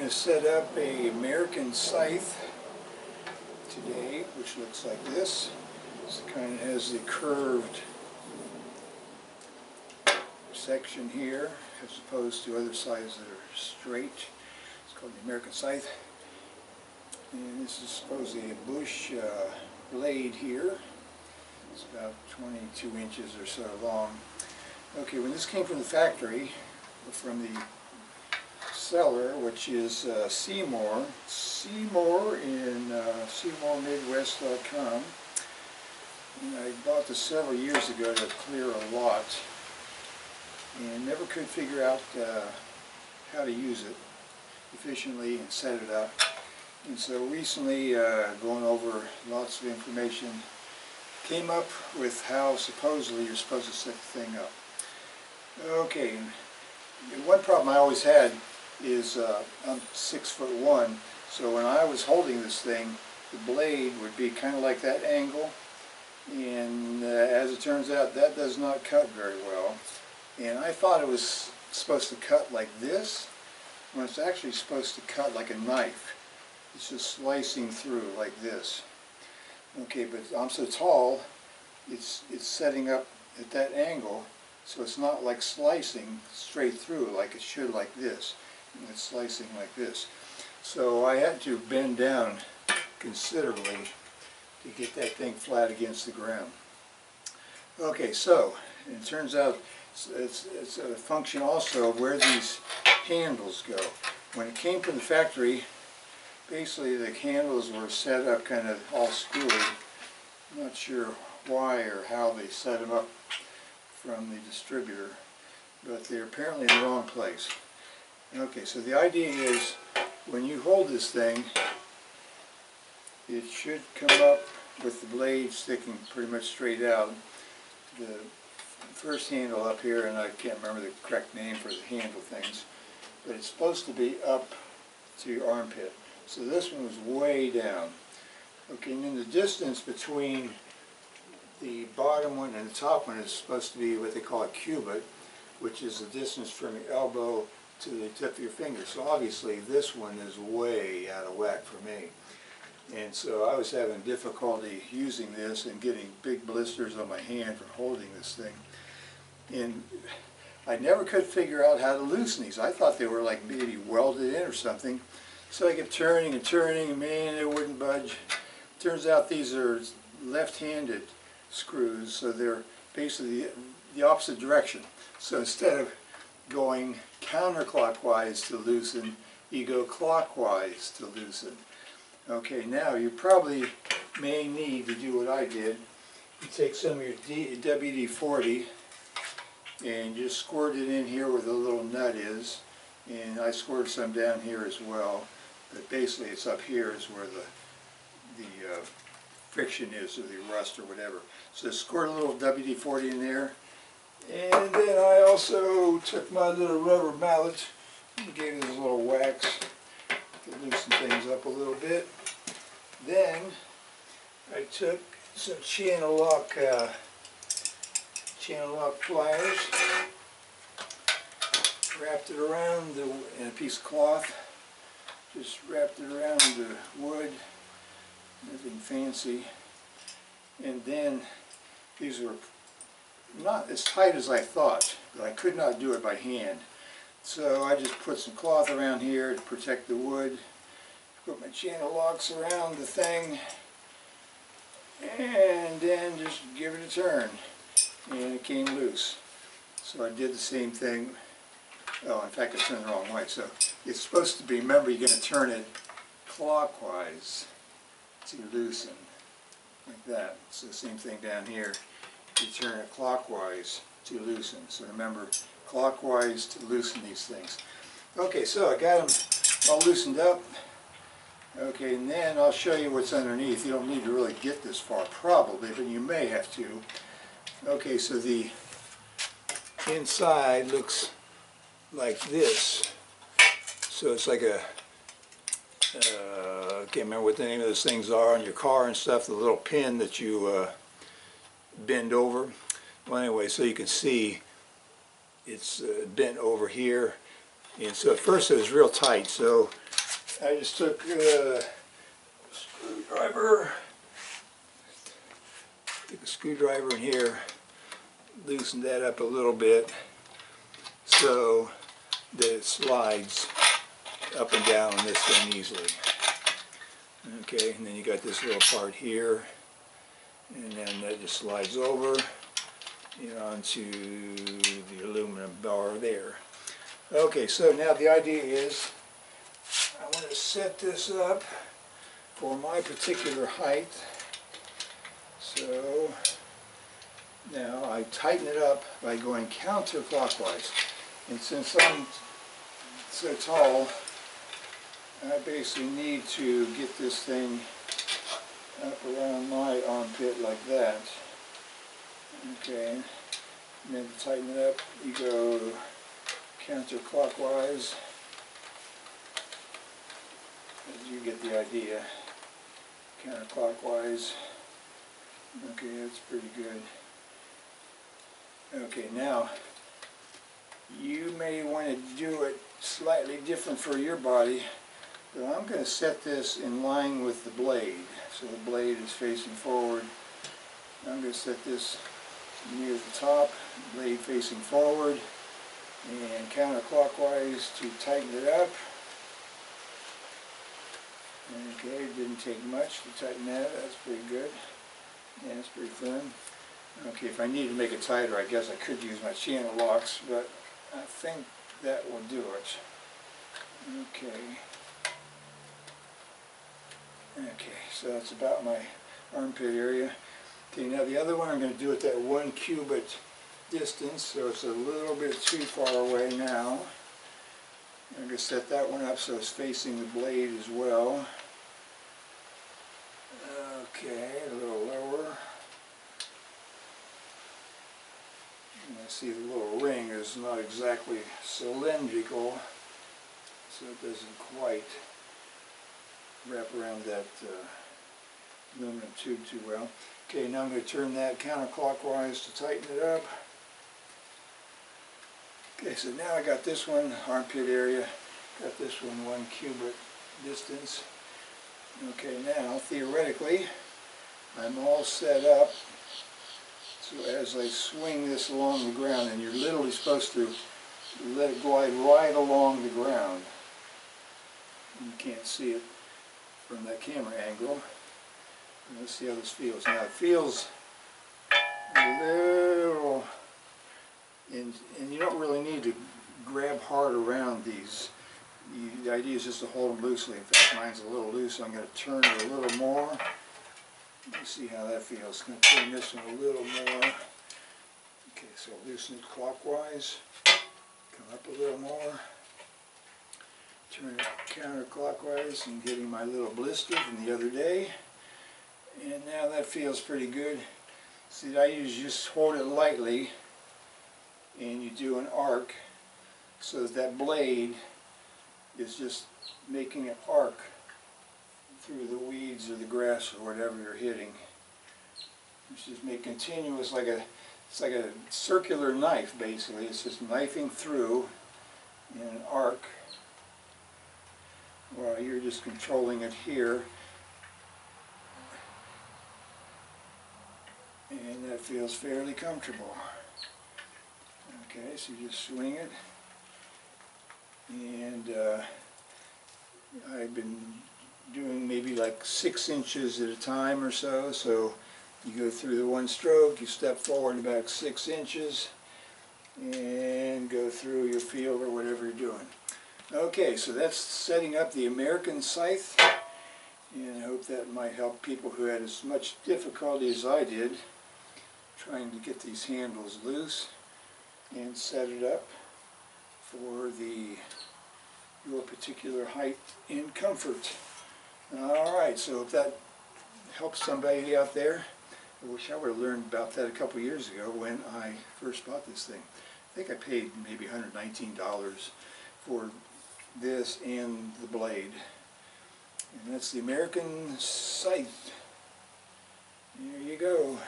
going to set up a American Scythe today, which looks like this. It kind of has the curved section here, as opposed to other scythes that are straight. It's called the American Scythe. And this is supposedly a bush blade here. It's about 22 inches or so long. Okay, when this came from the factory, from the seller, which is Seymour in SeymourMidwest.com. And I bought this several years ago to clear a lot, and never could figure out how to use it efficiently and set it up. And so recently, going over lots of information, came up with how supposedly you're supposed to set the thing up. Okay, one problem I always had is I'm 6'1", so when I was holding this thing, the blade would be kind of like that angle, and as it turns out, that does not cut very well. And I thought it was supposed to cut like this, when it's actually supposed to cut like a knife. It's just slicing through like this. Okay, but I'm so tall, it's setting up at that angle, so it's not like slicing straight through like it should, like this. And it's slicing like this. So I had to bend down considerably to get that thing flat against the ground. Okay, so it turns out it's a function also of where these handles go. When it came from the factory, basically the handles were set up kind of all screwy. I'm not sure why or how they set them up from the distributor, but they're apparently in the wrong place. Okay, so the idea is when you hold this thing, it should come up with the blade sticking pretty much straight out. The first handle up here, and I can't remember the correct name for the handle things, but it's supposed to be up to your armpit. So this one was way down. Okay, and then the distance between the bottom one and the top one is supposed to be what they call a cubit, which is the distance from your elbow to the tip of your finger. So obviously this one is way out of whack for me. And so I was having difficulty using this and getting big blisters on my hand from holding this thing. And I never could figure out how to loosen these. I thought they were like maybe welded in or something. So I kept turning and turning, and man, it wouldn't budge. Turns out these are left-handed screws, so they're basically the opposite direction. So instead of going counterclockwise to loosen, you go clockwise to loosen. Okay, now you probably may need to do what I did. You take some of your WD-40 and just squirt it in here where the little nut is, and I squirted some down here as well, but basically it's up here is where the friction is, or the rust or whatever. So squirt a little WD-40 in there, and then I also took my little rubber mallet and gave it a little wax to loosen things up a little bit. Then I took some channel lock pliers, wrapped it around in a piece of cloth, just wrapped it around the wood, nothing fancy. And then these were not as tight as I thought, but I could not do it by hand. So I just put some cloth around here to protect the wood, put my channel locks around the thing, and then just give it a turn, and it came loose. So I did the same thing. Oh, in fact, I turned the wrong way. So it's supposed to be, remember, you're going to turn it clockwise to loosen, like that. It's the same thing down here. You turn it clockwise to loosen. So remember, clockwise to loosen these things. Okay, so I got them all loosened up. Okay, and then I'll show you what's underneath. You don't need to really get this far, probably, but you may have to. Okay, so the inside looks like this. So it's like a, I can't remember what the name of those things are on your car and stuff, the little pin that you bend over. Well, anyway, so you can see it's bent over here. And so at first it was real tight, so I just took a screwdriver, took a screwdriver in here, loosened that up a little bit so that it slides up and down on this thing easily. Okay, and then you got this little part here, and then that just slides over onto the aluminum bar there. Okay, so now the idea is I want to set this up for my particular height. So now I tighten it up by going counterclockwise. And since I'm so tall, I basically need to get this thing up around my armpit like that. Okay, and then to tighten it up, you go counterclockwise. You get the idea. Counterclockwise. Okay, that's pretty good. Okay, now you may want to do it slightly different for your body, but I'm going to set this in line with the blade. So the blade is facing forward. I'm going to set this near the top, blade facing forward, and counterclockwise to tighten it up. Okay, it didn't take much to tighten that. That's pretty good. Yeah, it's pretty firm. Okay, if I need to make it tighter, I guess I could use my channel locks, but I think that will do it. Okay. Okay, so that's about my armpit area. Okay, now the other one I'm going to do at that 1 cubit distance, so it's a little bit too far away now. I'm going to set that one up so it's facing the blade as well. Okay, a little lower. And I see the little ring is not exactly cylindrical, so it doesn't quite wrap around that aluminum tube too well. Okay, now I'm going to turn that counterclockwise to tighten it up. Okay, so now I got this one, armpit area, got this one 1 cubit distance. Okay, now theoretically I'm all set up so as I swing this along the ground, and you're literally supposed to let it glide right along the ground. You can't see it from that camera angle. Let's see how this feels. Now it feels a little, and you don't really need to grab hard around these. The idea is just to hold them loosely. In fact, mine's a little loose, so I'm going to turn it a little more. Let's see how that feels. I'm going to turn this one a little more. Okay, so loosen it clockwise. Come up a little more. Turn it counterclockwise. I'm getting my little blister from the other day. And now that feels pretty good. See, the idea is just hold it lightly and you do an arc so that that blade is just making an arc through the weeds or the grass or whatever you're hitting. It's just make continuous, it's like a circular knife basically. It's just knifing through in an arc while you're just controlling it here. And that feels fairly comfortable. Okay, so you just swing it. And I've been doing maybe like 6 inches at a time or so. So you go through the one stroke, you step forward about 6 inches, and go through your field or whatever you're doing. Okay, so that's setting up the American Scythe. And I hope that might help people who had as much difficulty as I did trying to get these handles loose and set it up for your particular height and comfort. Alright, so if that helps somebody out there, I wish I would have learned about that a couple years ago when I first bought this thing. I think I paid maybe $119 for this and the blade. And that's the American Scythe. There you go.